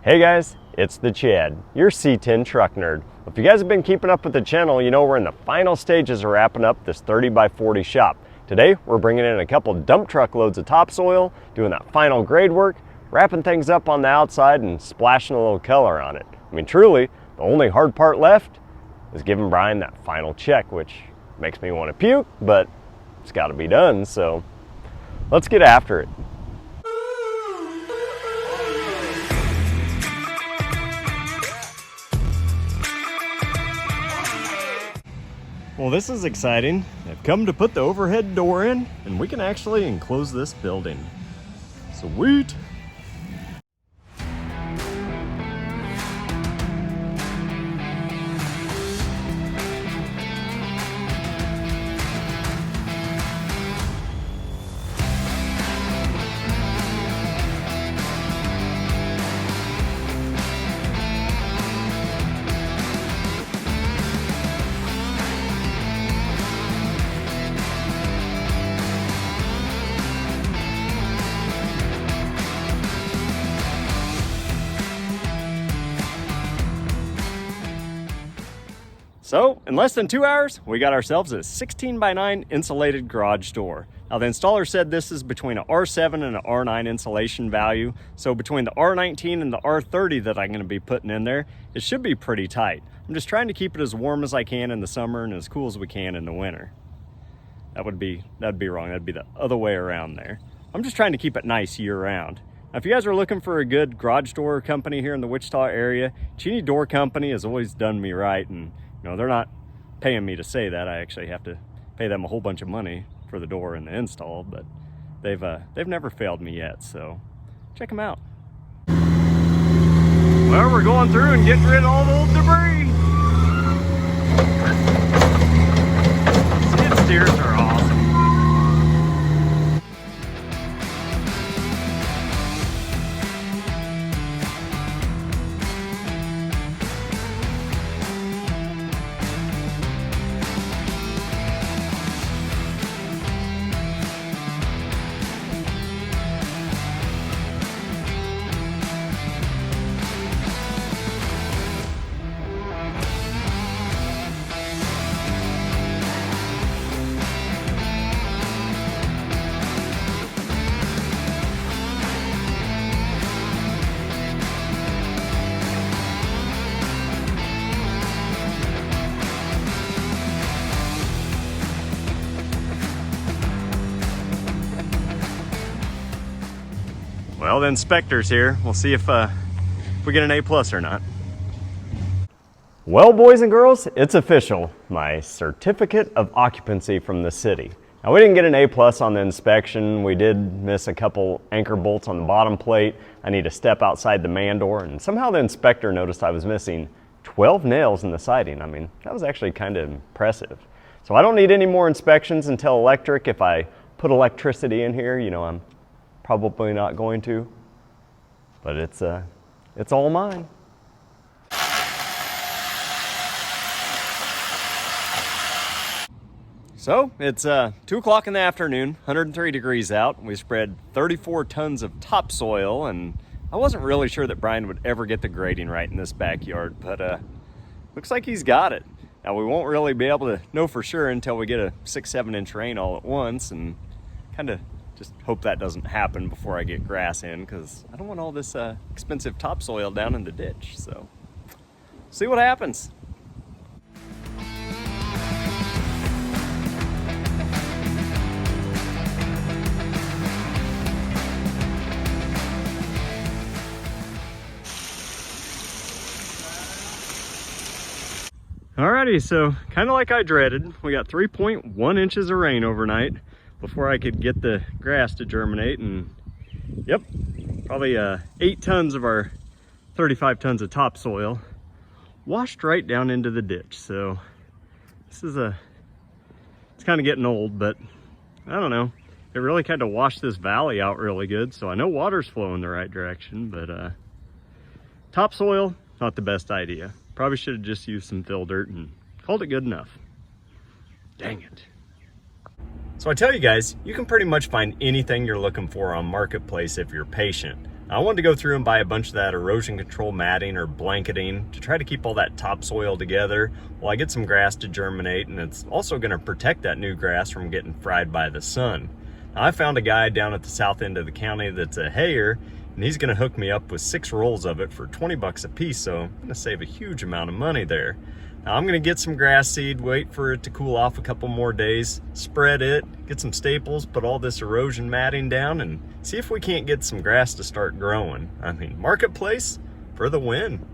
Hey guys, it's the Chad, your C10 truck nerd. If you guys have been keeping up with the channel, you know we're in the final stages of wrapping up this 30 by 40 shop. Today, we're bringing in a couple dump truck loads of topsoil, doing that final grade work, wrapping things up on the outside and splashing a little color on it. I mean, truly, the only hard part left is giving Brian that final check, which makes me want to puke, but it's got to be done, so let's get after it. Well, this is exciting. I've come to put the overhead door in, and we can actually enclose this building. Sweet! So, in less than 2 hours, we got ourselves a 16 by 9 insulated garage door. Now, the installer said this is between an R7 and an R9 insulation value. So between the R19 and the R30 that I'm gonna be putting in there, it should be pretty tight. I'm just trying to keep it as warm as I can in the summer and as cool as we can in the winter. That'd be wrong, that'd be the other way around there. I'm just trying to keep it nice year round. Now, if you guys are looking for a good garage door company here in the Wichita area, Kechi Door Company has always done me right, and you know, they're not paying me to say that. I actually have to pay them a whole bunch of money for the door and the install, but they've never failed me yet, so check them out. Well, we're going through and getting rid of all the old debris. Skid steers are awesome. Well, the inspector's here. We'll see if we get an A+ or not. Well, boys and girls, it's official. My certificate of occupancy from the city. Now, we didn't get an A+ on the inspection. We did miss a couple anchor bolts on the bottom plate. I need to step outside the man door, and somehow the inspector noticed I was missing 12 nails in the siding. I mean, that was actually kind of impressive. So I don't need any more inspections until electric. If I put electricity in here, you know, I'm probably not going to, but it's all mine. So it's 2 o'clock in the afternoon, 103 degrees out. We spread 34 tons of topsoil, and I wasn't really sure that Brian would ever get the grading right in this backyard, but looks like he's got it. Now, we won't really be able to know for sure until we get a 6-7 inch rain all at once, and kind of just hope that doesn't happen before I get grass in, because I don't want all this expensive topsoil down in the ditch. So, see what happens. Alrighty, so kind of like I dreaded, we got 3.1 inches of rain overnight before I could get the grass to germinate, and yep, probably 8 tons of our 35 tons of topsoil washed right down into the ditch. So this is it's kind of getting old, but I don't know, it really kind of washed this valley out really good. So I know water's flowing the right direction, but topsoil, not the best idea. Probably should have just used some fill dirt and called it good enough. Dang it. So I tell you guys, you can pretty much find anything you're looking for on Marketplace if you're patient. I wanted to go through and buy a bunch of that erosion control matting or blanketing to try to keep all that topsoil together while I get some grass to germinate, and it's also going to protect that new grass from getting fried by the sun. Now, I found a guy down at the south end of the county that's a hayer, and he's going to hook me up with 6 rolls of it for 20 bucks a piece, so I'm going to save a huge amount of money there. Now, I'm going to get some grass seed, wait for it to cool off a couple more days, spread it, get some staples, put all this erosion matting down, and see if we can't get some grass to start growing. I mean, marketplace for the win.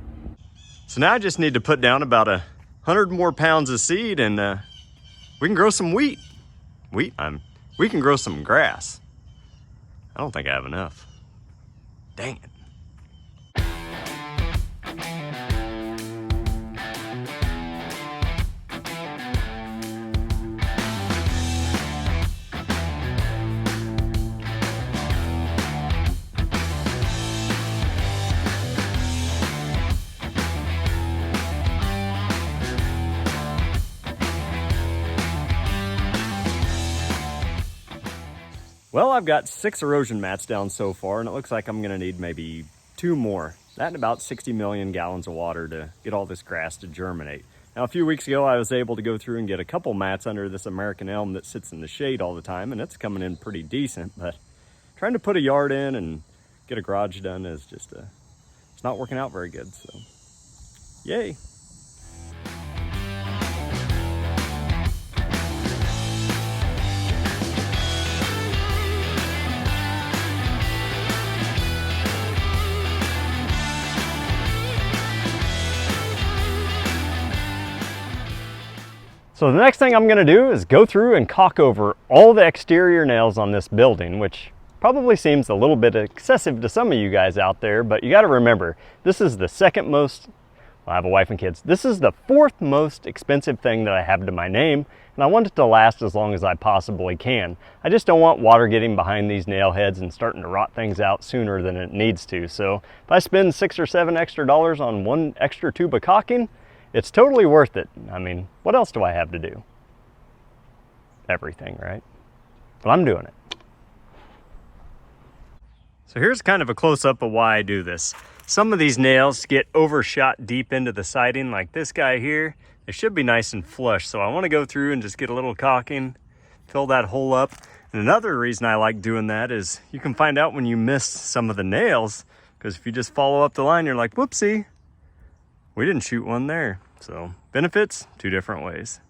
So now I just need to put down about 100 more pounds of seed, and we can grow some wheat. We can grow some grass. I don't think I have enough. Dang it. Well, I've got 6 erosion mats down so far, and it looks like I'm gonna need maybe 2 more. That and about 60 million gallons of water to get all this grass to germinate. Now, a few weeks ago, I was able to go through and get a couple mats under this American elm that sits in the shade all the time, and it's coming in pretty decent, but trying to put a yard in and get a garage done is just, it's not working out very good, so yay. So the next thing I'm going to do is go through and caulk over all the exterior nails on this building, which probably seems a little bit excessive to some of you guys out there, but you got to remember, this is the second most, well, I have a wife and kids, this is the 4th most expensive thing that I have to my name, and I want it to last as long as I possibly can. I just don't want water getting behind these nail heads and starting to rot things out sooner than it needs to. So if I spend $6 or $7 extra on 1 extra tube of caulking, it's totally worth it. I mean, what else do I have to do? Everything, right? But I'm doing it. So here's kind of a close-up of why I do this. Some of these nails get overshot deep into the siding, like this guy here. They should be nice and flush, so I want to go through and just get a little caulking, fill that hole up. And another reason I like doing that is you can find out when you miss some of the nails, because if you just follow up the line, you're like, whoopsie, we didn't shoot one there. So benefits, 2 different ways.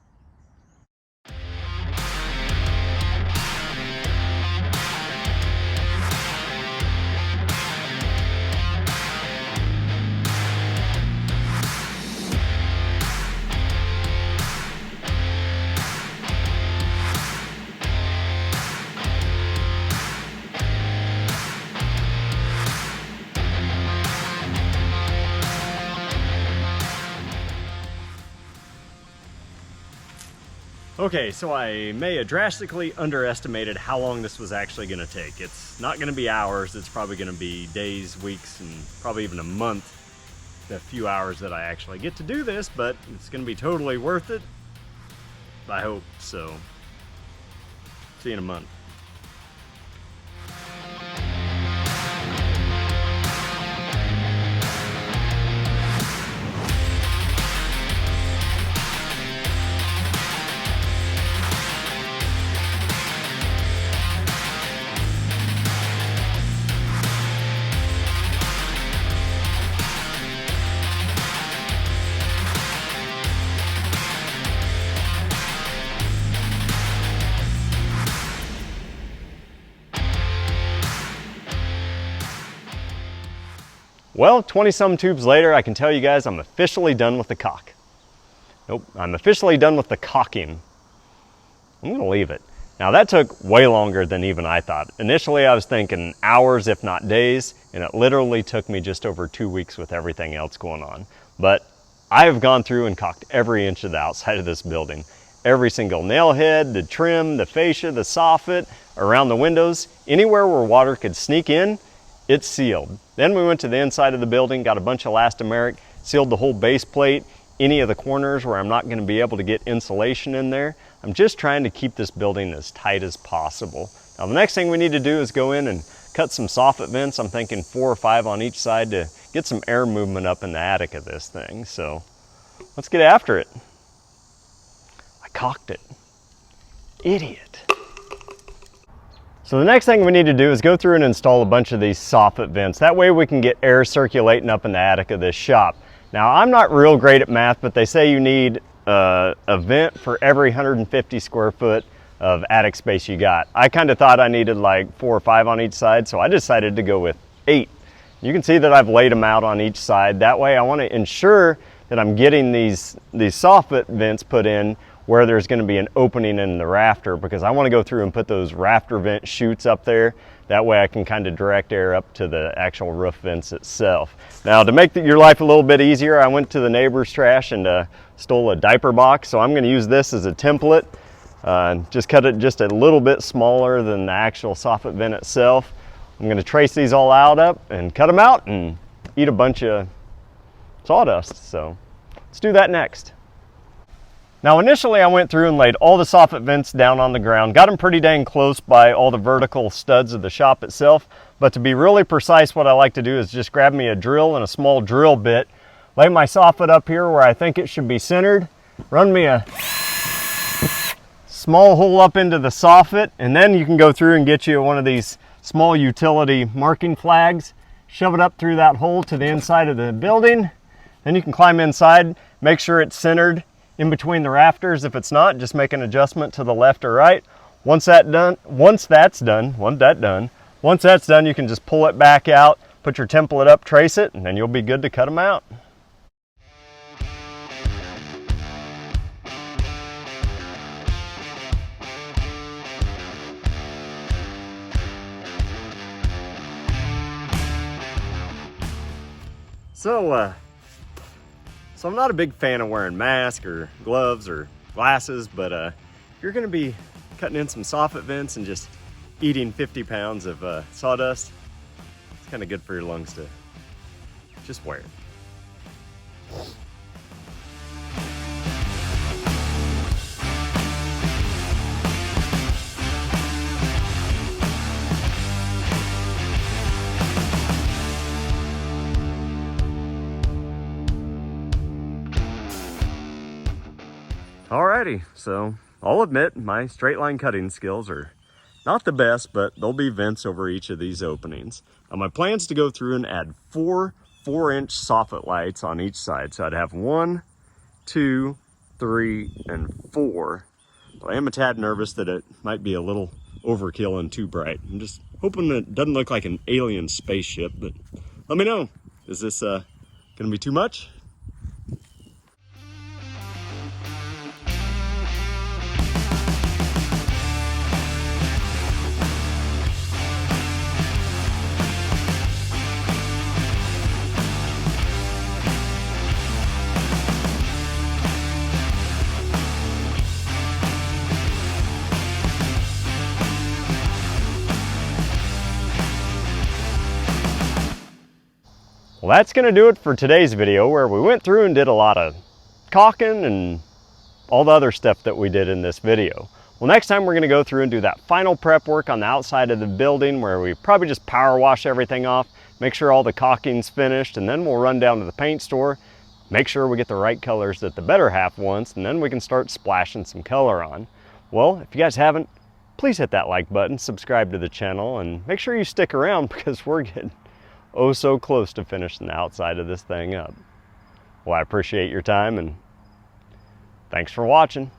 Okay, so I may have drastically underestimated how long this was actually going to take. It's not going to be hours, it's probably going to be days, weeks, and probably even a month, the few hours that I actually get to do this, but it's going to be totally worth it. I hope so. See you in a month. Well, 20-some tubes later, I can tell you guys I'm officially done with the caulk. Nope, I'm officially done with the caulking. I'm gonna leave it. Now that took way longer than even I thought. Initially I was thinking hours, if not days, and it literally took me just over 2 weeks with everything else going on. But I have gone through and caulked every inch of the outside of this building. Every single nail head, the trim, the fascia, the soffit, around the windows, anywhere where water could sneak in, it's sealed. Then we went to the inside of the building, got a bunch of elastomeric, sealed the whole base plate, any of the corners where I'm not going to be able to get insulation in there. I'm just trying to keep this building as tight as possible. Now the next thing we need to do is go in and cut some soffit vents. I'm thinking 4 or 5 on each side to get some air movement up in the attic of this thing. So let's get after it. I caulked it. Idiot. So the next thing we need to do is go through and install a bunch of these soffit vents. That way we can get air circulating up in the attic of this shop. Now, I'm not real great at math, but they say you need a vent for every 150 square foot of attic space you got. I kind of thought I needed like 4 or 5 on each side, so I decided to go with 8. You can see that I've laid them out on each side. That way I want to ensure that I'm getting these soffit vents put in where there's going to be an opening in the rafter, because I want to go through and put those rafter vent chutes up there. That way I can kind of direct air up to the actual roof vents itself. Now, to make your life a little bit easier, I went to the neighbor's trash and stole a diaper box. So I'm going to use this as a template. Just cut it just a little bit smaller than the actual soffit vent itself. I'm going to trace these all up and cut them out and eat a bunch of sawdust. So let's do that next. Now, initially I went through and laid all the soffit vents down on the ground, got them pretty dang close by all the vertical studs of the shop itself. But to be really precise, what I like to do is just grab me a drill and a small drill bit, lay my soffit up here where I think it should be centered, run me a small hole up into the soffit, and then you can go through and get you one of these small utility marking flags, shove it up through that hole to the inside of the building. Then you can climb inside, make sure it's centered in between the rafters. If it's not, just make an adjustment to the left or right. Once that's done, you can just pull it back out, put your template up, trace it, and then you'll be good to cut them out. So I'm not a big fan of wearing masks or gloves or glasses, but if you're gonna be cutting in some soffit vents and just eating 50 pounds of sawdust, it's kind of good for your lungs to just wear it. Alrighty, so I'll admit my straight line cutting skills are not the best, but there'll be vents over each of these openings. Now my plan is to go through and add 4 4-inch soffit lights on each side. So I'd have 1, 2, 3, and 4. But I am a tad nervous that it might be a little overkill and too bright. I'm just hoping that it doesn't look like an alien spaceship, but let me know. Is this gonna be too much? Well, that's going to do it for today's video, where we went through and did a lot of caulking and all the other stuff that we did in this video. Well, next time we're going to go through and do that final prep work on the outside of the building, where we probably just power wash everything off, make sure all the caulking's finished, and then we'll run down to the paint store, make sure we get the right colors that the better half wants, and then we can start splashing some color on. Well, if you guys haven't, please hit that like button, subscribe to the channel, and make sure you stick around, because we're getting oh so close to finishing the outside of this thing up. Well, I appreciate your time, and thanks for watching.